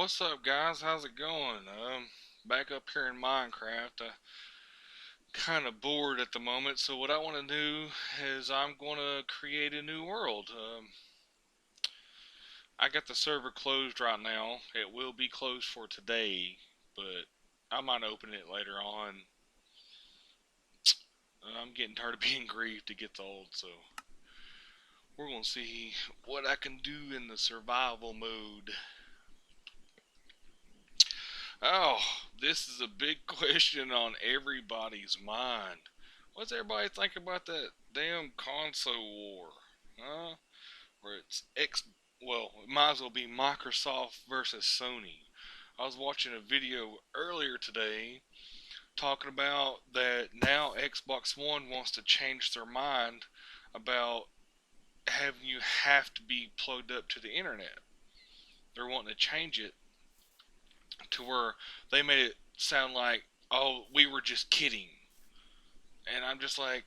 What's up, guys? How's it going? Back up here in Minecraft. Kind of bored at the moment, so what I want to do is I'm going to create a new world. I got the server closed right now. It will be closed for today, but I might open it later on. I'm getting tired of being grieved. It gets old, so we're going to see what I can do in the survival mode. Oh, this is a big question on everybody's mind. What's everybody think about that damn console war? Huh? Where it's well, it might as well be Microsoft versus Sony. I was watching a video earlier today talking about that now Xbox One wants to change their mind about having you have to be plugged up to the internet. They're wanting to change it to where they made it sound like, oh, we were just kidding. And I'm just like,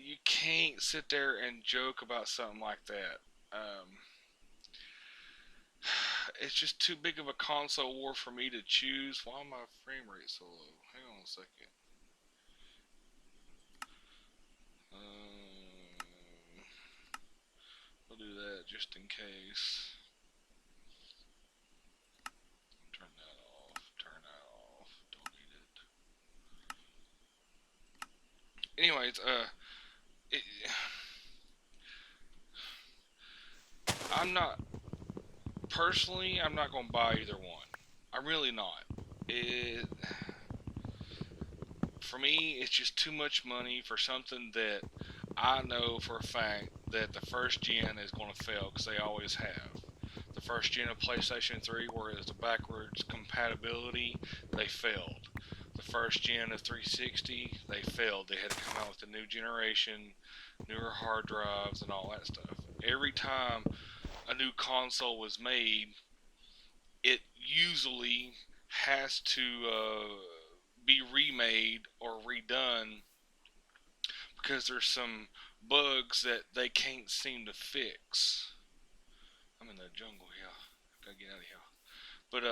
you can't sit there and joke about something like that. It's just too big of a console war for me to choose. Why am my frame rate so low? Hang on a second. Um, we'll do that just in case. Turn that off. Turn that off. Don't need it. Anyways, it, I'm not personally. I'm not gonna buy either one. I'm really not. It For me, it's just too much money for something that I know for a fact that the first gen is going to fail because they always have. The first gen of PlayStation 3, where it was the backwards compatibility, they failed. The first gen of 360, they failed. They had to come out with a new generation, newer hard drives, and all that stuff. Every time a new console was made, it usually has to be remade or redone because there's some bugs that they can't seem to fix. I'm in the jungle here. Gotta get out of here. But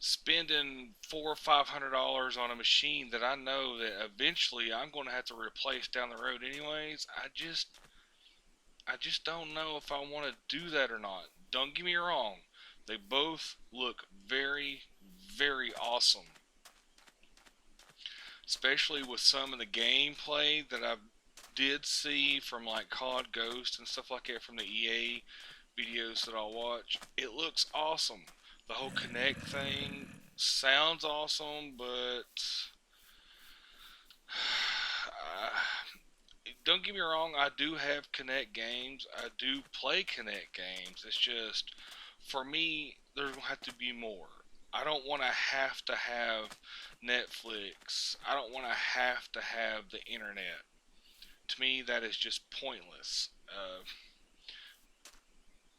spending $400 or $500 on a machine that I know that eventually I'm going to have to replace down the road anyways, I just don't know if I want to do that or not. Don't get me wrong. They both look very, very awesome, especially with some of the gameplay that I did see from like COD Ghost and stuff like that from the EA videos that I'll watch. It looks awesome. The whole Connect thing sounds awesome, but don't get me wrong, I do have Connect games. I do play Connect games. It's just, for me, there's going to have to be more. I don't want to have Netflix. I don't want to have the internet. To me, that is just pointless.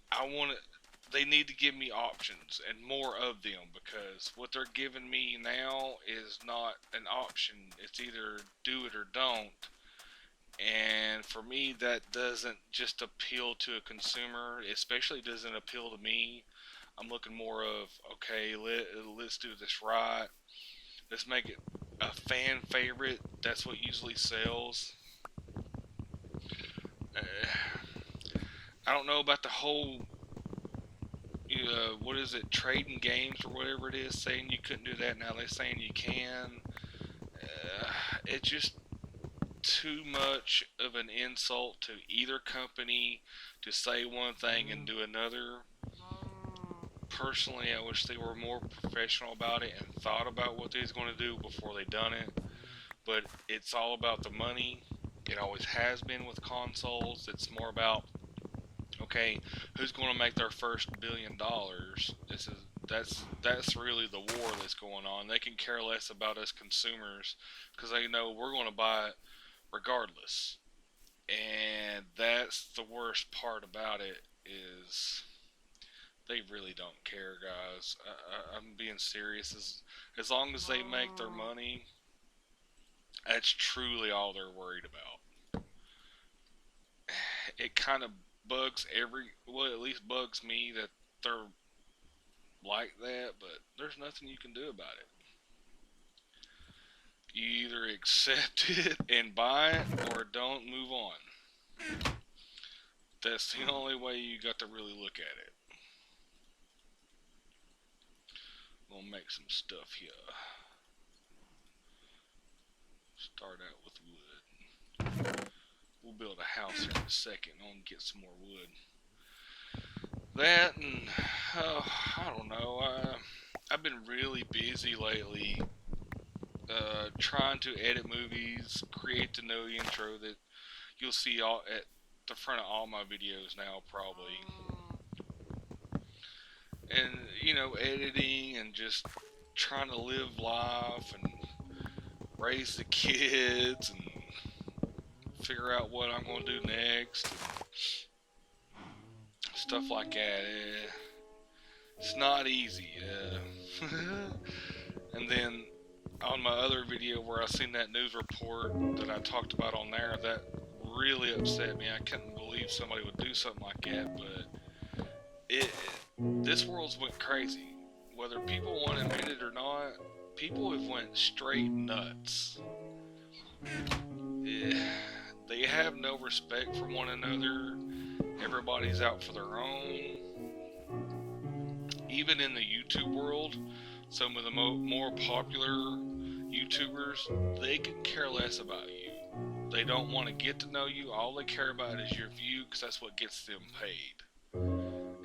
I want to. They need to give me options and more of them because what they're giving me now is not an option. It's either do it or don't. And for me, that doesn't just appeal to a consumer, especially doesn't appeal to me. I'm looking more of, okay, let's do this right. Let's make it a fan favorite. That's what usually sells. I don't know about the whole, what is it, trading games or whatever it is, saying you couldn't do that. Now they're saying you can. It's just too much of an insult to either company to say one thing and do another. Personally, I wish they were more professional about it and thought about what they was going to do before they done it. But it's all about the money. It always has been with consoles. It's more about, okay, who's going to make their first $1 billion? That's really the war that's going on. They can care less about us consumers because they know we're going to buy it regardless. And that's the worst part about it is they really don't care, guys. I'm being serious. As long as they make their money, that's truly all they're worried about. It kind of at least bugs me that they're like that, but there's nothing you can do about it. You either accept it and buy it or don't move on. That's the only way you got to really look at it. I'm gonna make some stuff here. Start out with wood. We'll build a house here in a second. I'm gonna get some more wood. That and I don't know. I've been really busy lately, trying to edit movies, create the no intro that you'll see all at the front of all my videos now, probably. And editing and just trying to live life and raise the kids and figure out what I'm gonna do next. Stuff like that. It's not easy. And then on my other video where I seen that news report that I talked about on there, that really upset me. I couldn't believe somebody would do something like that, but this world's went crazy. Whether people want to admit it or not, people have went straight nuts. They have no respect for one another. Everybody's out for their own. Even in the YouTube world, some of the more popular YouTubers, they could care less about you. They don't want to get to know you. All they care about is your view, because that's what gets them paid.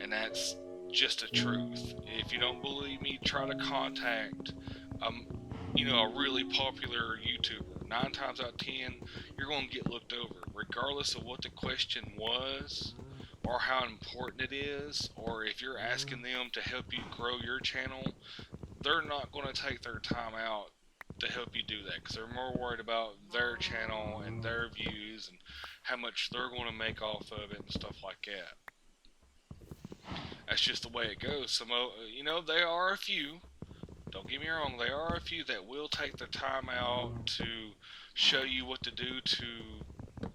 And that's just the truth. If you don't believe me, try to contact a really popular YouTuber. 9 times out of 10, you're going to get looked over, regardless of what the question was, or how important it is, or if you're asking them to help you grow your channel. They're not going to take their time out to help you do that, because they're more worried about their channel and their views and how much they're going to make off of it and stuff like that. That's just the way it goes. There are a few, don't get me wrong, there are a few that will take the time out to show you what to do to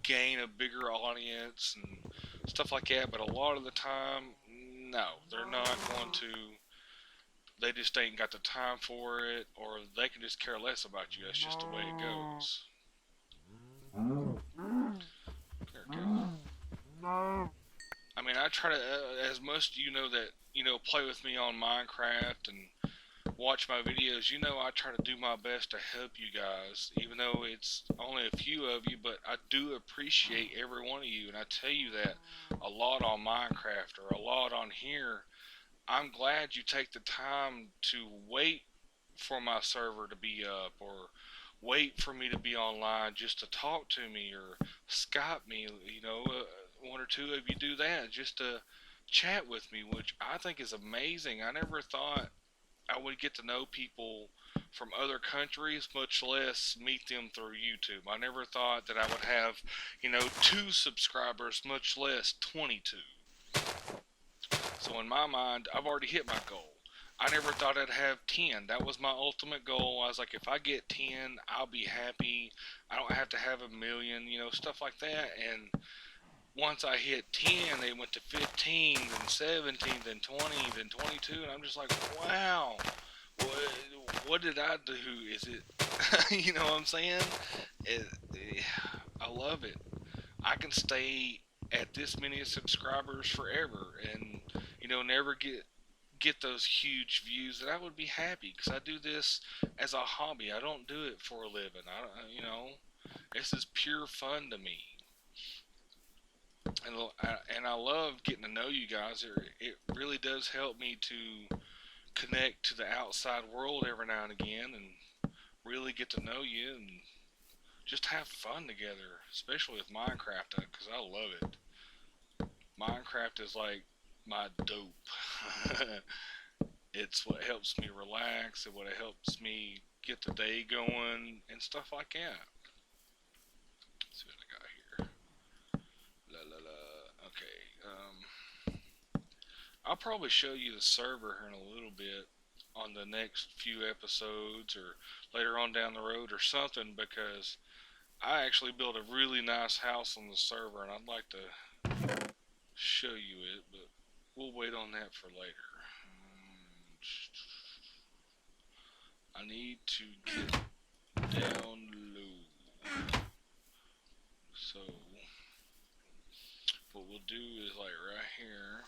gain a bigger audience and stuff like that, but a lot of the time, no, they're not going to. They just ain't got the time for it, or they can just care less about you. That's just the way it goes. There it goes. I mean, I try to, as most of you know that, play with me on Minecraft and watch my videos, I try to do my best to help you guys, even though it's only a few of you, but I do appreciate every one of you, and I tell you that a lot on Minecraft or a lot on here. I'm glad you take the time to wait for my server to be up, or wait for me to be online just to talk to me, or Skype me. One or two of you do that just to chat with me, which I think is amazing. I never thought I would get to know people from other countries, much less meet them through YouTube. I never thought that I would have, 2 subscribers, much less 22. So in my mind, I've already hit my goal. I never thought I'd have 10. That was my ultimate goal. I was like, if I get 10, I'll be happy. I don't have to have a million, stuff like that. And once I hit 10, they went to 15, then 17, then 20, then 22. And I'm just like, wow, what did I do? Is it, you know what I'm saying? I love it. I can stay at this many subscribers forever, and never get those huge views, and I would be happy, because I do this as a hobby. I don't do it for a living. This is pure fun to me, and I love getting to know you guys. It really does help me to connect to the outside world every now and again, and really get to know you and just have fun together, especially with Minecraft, because I love it. Minecraft is like my dope. It's what helps me relax, and what helps me get the day going and stuff like that. Let's see what I got here. Okay. I'll probably show you the server here in a little bit on the next few episodes, or later on down the road or something, because I actually built a really nice house on the server, and I'd like to show you it, but we'll wait on that for later. I need to get down low. So what we'll do is like right here.